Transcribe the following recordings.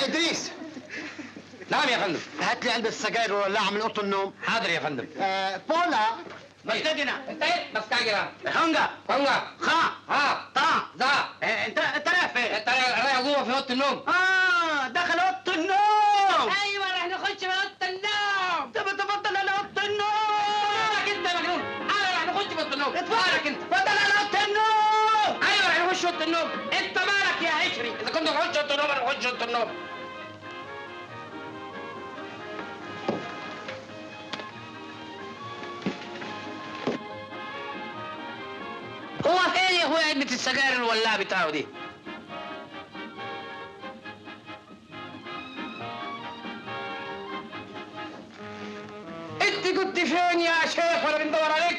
ادريس. نعم يا فندم. هات لي علبة السجاير والولاعة من اوضه النوم. حاضر يا فندم. بولا. مستجنة. انت ايه؟ مستجنة. هنجا. هنجا. خا. ها. طا. ذا. انت رايح فين؟ انت رايح جوه في اوضه النوم. دخل اوضه النوم. ايوه راح نخش في اوضه النوم. طب تفضل على اوضه النوم. مالك انت يا مجنون؟ انا راح نخش في اوضه النوم. مالك انت؟ اتفضل على اوضه النوم. ايوه راح نخش اوضه النوم. انت مالك يا عشري؟ اذا كنت نخش اوضه النوم انا نخش اوضه النوم. هو فين يا اخويا علبة السجاير الولاعة بتاعه دي؟ انت كنت فين يا شيخ وانا بندور عليك؟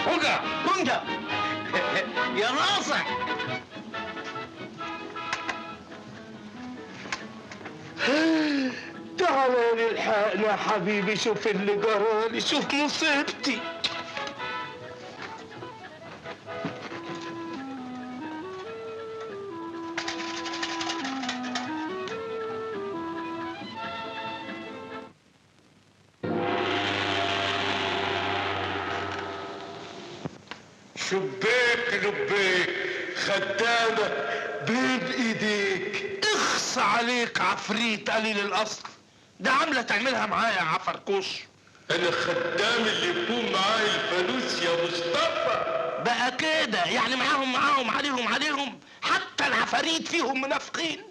هنجا هنجا. يا راسك. تعال الحقنا حبيبي، شوف اللي جرالي، شوف مصيبتي. شبيك لبيك خدامك بين ايديك، اخص عليك عفريت قليل الاصل، ده عامله تعملها معايا يا عفركوش. انا خدام اللي يكون معاي الفانوس يا مصطفى. بقى كده يعني معاهم عليهم حتى العفاريت فيهم منافقين.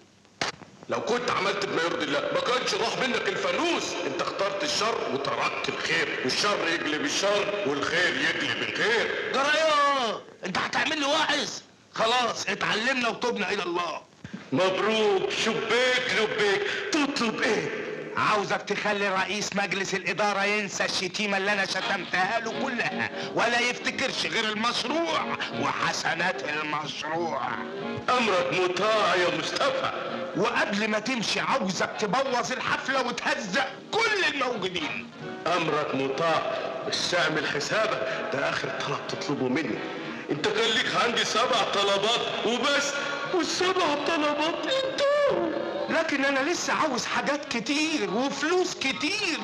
لو كنت عملت بما يرضي الله ما كانش راح منك الفانوس. انت اخترت الشر وتركت الخير، والشر يجلب الشر والخير يجلب الخير. جرايه انت هتعمل لي واعظ؟ خلاص اتعلمنا وتوبنا الى الله. مبروك شبيك لبيك. تطلب ايه؟ عاوزك تخلي رئيس مجلس الإدارة ينسى الشتيمة اللي أنا شتمتها له كلها، ولا يفتكرش غير المشروع وحسنات المشروع. أمرك مطاع يا مصطفى. وقبل ما تمشي عاوزك تبوظ الحفلة وتهزق كل الموجودين. أمرك مطاع، بس اعمل حسابك ده آخر طلب تطلبه مني. أنت كان ليك عندي 7 طلبات وبس، وال7 طلبات انتهوا. لكن انا لسه عاوز حاجات كتير وفلوس كتير،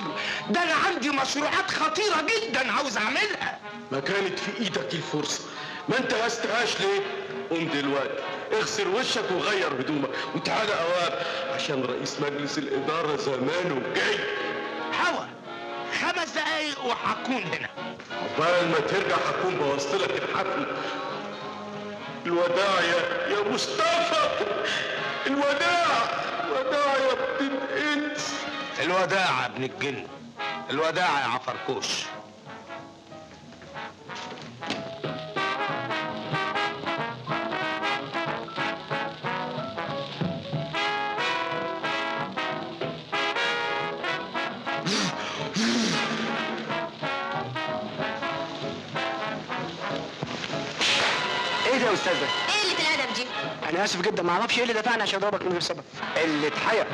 ده انا عندي مشروعات خطيرة جدا عاوز اعملها. ما كانت في ايدك الفرصة ما انتهزتهاش ليه؟ قوم دلوقتي اغسل وشك وغير هدومك وتعالى اوام، عشان رئيس مجلس الادارة زمانه جاي. حوا 5 دقايق وهكون هنا. عقبال ما ترجع هكون بوصلك الحفلة. الوداع يا مصطفى، الوداع يا ابن الانس. الوداع يا ابن الجن، الوداع يا عفركوش. ايه ده يا استاذ؟ ايه اللي الادب دي؟ انا اسف جدا، ما اعرفش ايه اللي دفعني عشان اضربك من غير سبب. اللي اتحير.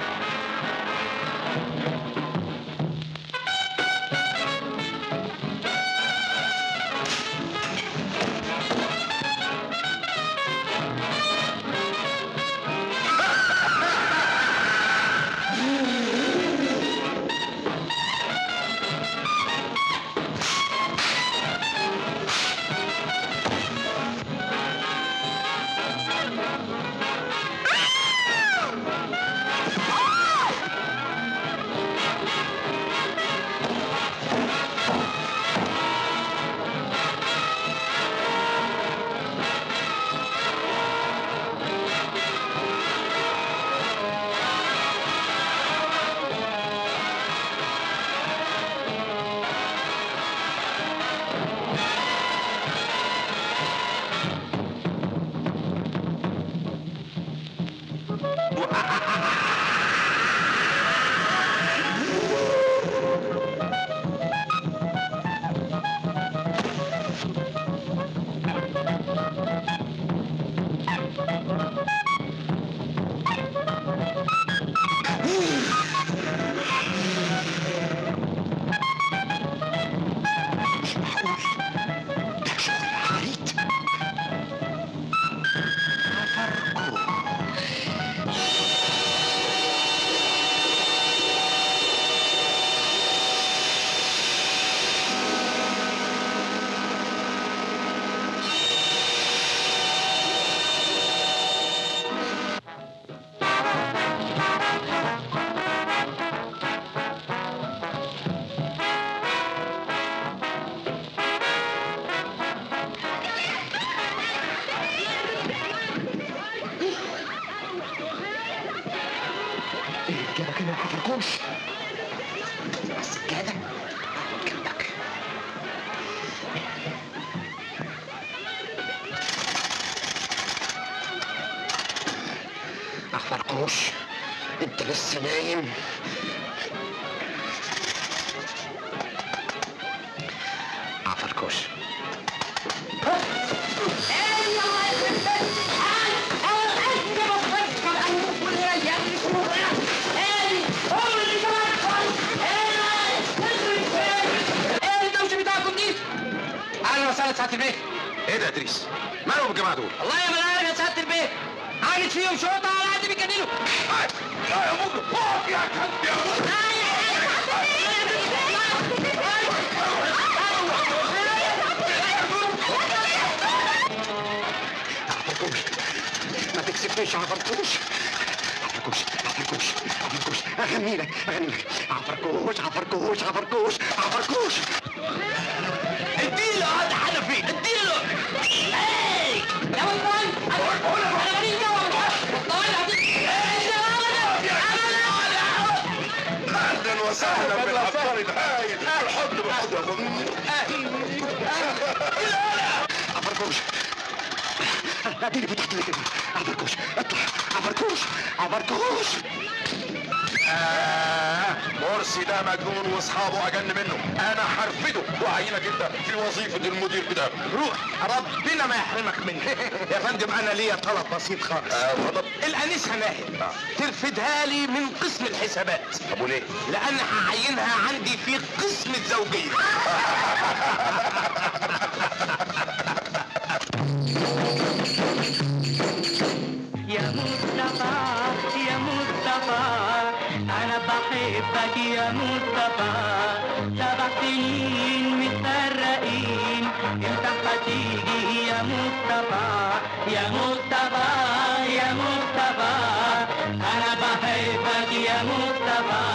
انت لسه نايم؟ عفركوش. اهلا وسهلا سعاده البيه. ايه ده يا ادريس؟ مالهم الجماعه دول؟ والله يا بلال يا سعاده البيه، عاجت فيهم شرطه على قد بيجننوا. لا يا مجرم، اقف يا كلب يا مجرم. عفركوش، ما تكسبنيش عفركوش. عفركوش عفركوش عفركوش، اغني لك اغني لك. عفركوش عفركوش عفركوش عفركوش. اديله هذا حنفي، اديله. ايه يا ولد انا ماليش دعوه اهلا وسهلا بالعبقري الهايل. الحضن بالحضن. عفركوش، اديني فتحت لك. عفركوش اطلع. عفركوش عفركوش. مرسي ده مجنون واصحابه اجن منه. انا هرفده وهعينك انت في وظيفه المدير بتاعه. روح، ربنا ما يحرمك مني. يا فندم انا ليا طلب بسيط خالص. اتفضل. الانسه ناهد ترفدها لي من قسم الحسابات. طب وليه؟ لان هعينها عندي في قسم الزوجيه. يا مصطفى يا مصطفى أنا بحبك يا مصطفى، 7 سنين متفرقين، إمتى هتيجي يا مصطفى يا مصطفى يا مصطفى، أنا بحبك يا مصطفى.